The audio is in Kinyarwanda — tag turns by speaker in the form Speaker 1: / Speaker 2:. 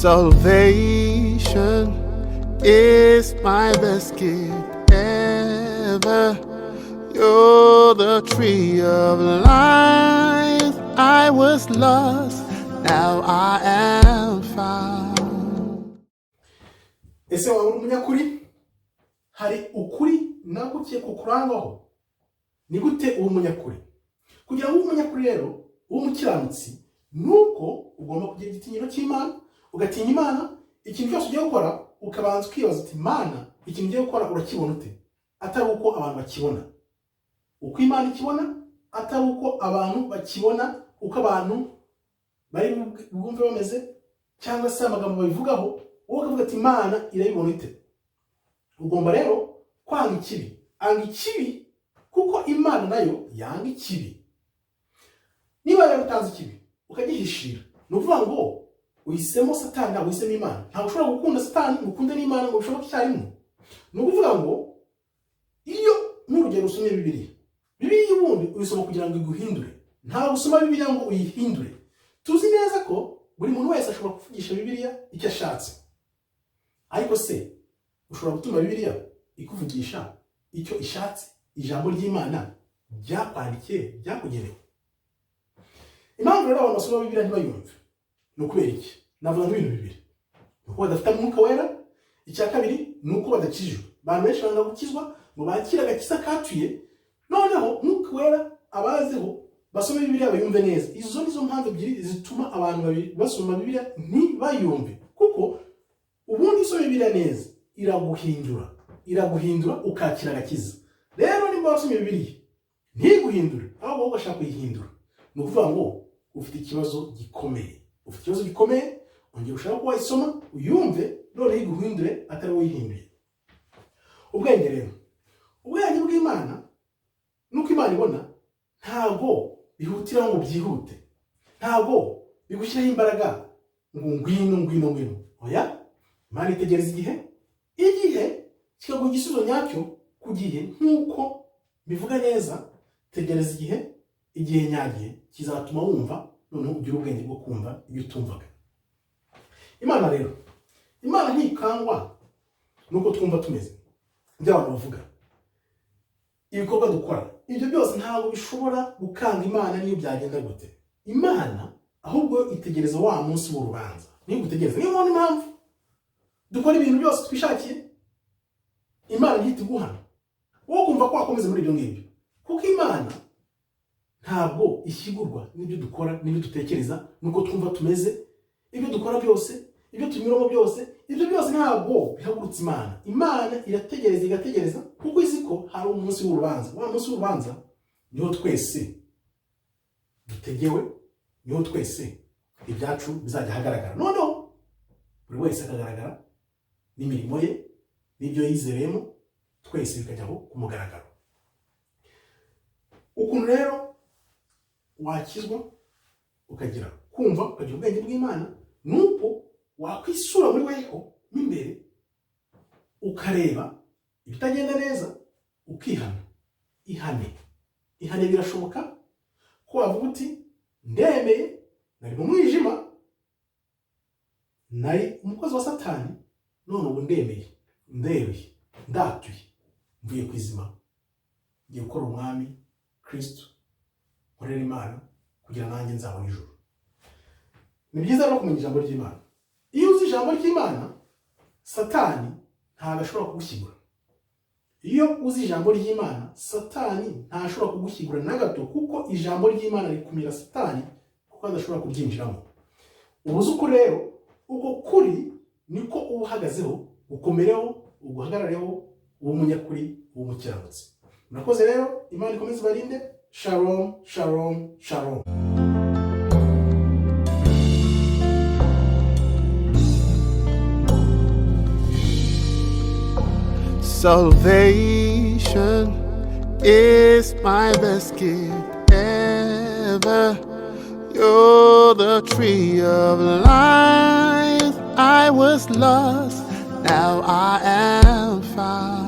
Speaker 1: Salvation is my best gift ever. You're the tree of life. I was lost, now I am found.
Speaker 2: Ese wanga umunyakuri? Hari ukuri nagukiye kukurangaho. Ni gute uwo munyakuri? Kugira ngo umunyakuri rero, uwo mukiranutsi, nuko ugomba kugira igitinyiro cy'Imana, ugatinya Imana, ikintu cyose ugiye gukora ukabanza ukibaza uti Imana, ikintu ugiye gukora urakibona ute? Atari uko abantu bakibona. Uko Imana ikibona, atari uko abantu bakibona, uko abantu bari bumve bameze cyangwa se amagambo babivugaho, wowe ukavuga ati Imana irabibona ite? Ugomba rero kwanga ikibi. Anga ikibi kuko Imana nayo yanga ikibi. Niba rero utanze ikibi ukagihishira, ni ukuvuga ngo uhisemo satani ntabwo uhisemo Imana. Ntabwo ushobora gukunda satani ngo ukunde n'Imana ngo bishoboke icyarimwe. Ni ukuvuga ngo iyo n'urugero usomye Bibiliya ubundi uyisoma kugira ngo iguhindure. Ntabwo usoma Bibiliya ngo uyihindure. Tuzi neza ko buri muntu wese ashobora kuvugisha Bibiliya icyo ashatse. Ariko se ushobora gutuma Bibiliya ikuvugisha icyo ishatse? Ijambo ry'Imana ryakwandikiye ryakugenewe. Impamvu rero abantu basoma Bibiliya ntibayumve, Nukubera iki? Navuga ngo ibintu bibiri. Nuko badafite umwuka wera, icya kabiri nuko badakijijwe. Abantu benshi banga gukizwa ngo bakira agakiza katuye, noneho umwuka wera abazeho basoma Bibiliya bayumve neza. Izo nizo mpamvu ebyiri zituma abantu babiri basoma Bibiliya ntibayumve. Kuko ubundi isoma Bibiliya neza iraguhindura ukakira agakiza. Rero niba wasoma Bibiliya ntiguhindure, ahubwo ugashaka kuyihindura, ni ukuvuga ngo ufite ikibazo gikomeye. Ufite ikibazo gikomeye, ongera ushaka ko wayisoma uyumve, none iguhindure atari woyihinduye. Ubwenge rero, ubwenge bw'Imana nuko Imana ibona ntabwo bihutira ngo byihute, ntabwo bigushyiraho imbaraga ngo ngwino. Oya, Imana itegereza igihe kikaguha igisubizo nyacyo ku gihe. Nk'uko bivuga neza, tegereza igihe nyagihe kizatuma wumva, noneho ugira ubwenge bwo kumva ibyo utumvaga. Imana rero, Imana ntikangwa nuko twumva tumeze. By'abantu bavuga ibikorwa dukora, ibyo byose ntabwo bishobora gukanga Imana niyo byagenda gute. Imana ahubwo itegereza wa munsi w'urubanza. Niyo gutegereza, niyo mpamvu dukora ibintu byose twishakiye, Imana ntihita iguhana. Wowe kumva ko wakomeza muri ibyo ngibyo, kuko Imana ntabwo ishyigurwa n'ibyo dukora, n'ibyo dutekereza, nuko twumva tumeze. Ibyo dukora byose, ibyo tunyuramo byose, ibyo byose ntabwo bihagurutse Imana. Imana igategereza, kuko izi ko hari umunsi w'urubanza. Wa munsi w'urubanza niho twese dutegewe, niho twese ibyacu bizajya hagaragara. Noneho buri wese akagaragara n'imirimo ye n'ibyo yizereyemo, twese bikajyaho ku mugaragaro. Ukuntu rero wakizwa ukagira kumva, ukagira ubwenge bw'Imana, nuko wakwisura muri weho n'imbere ukareba ibitagenda neza ukihana. Ihane birashoboka ko wavuga uti ndemeye, nari mu mwijima, nari umukozi wa satani, none ubu ndemeye, ndatuye, mvuye ku izima, ngiye gukora umwami Kristo, nkorera Imana kugira nanjye nzabona ijuru. Ni byiza no kumenya ijambo ry'Imana. Iyo uzi ijambo ry'Imana, satani ntabwo ashobora kugushyigura. Iyo uzi ijambo ry'Imana, satani ntashobora kugushyigura na gato, kuko ijambo ry'Imana rikumira satani kuko adashobora kubyinjiramo. Ubuze uko rero, uko kuri niko uhagazeho, ukomereho, uguhagarareho, uwo munyakuri, uwo mukiranutsi. Murakoze rero, Imana ikomeze ibarinde. Shalom, shalom, shalom.
Speaker 1: Salvation is my best gift ever. You're the tree of life. I was lost, now I am found.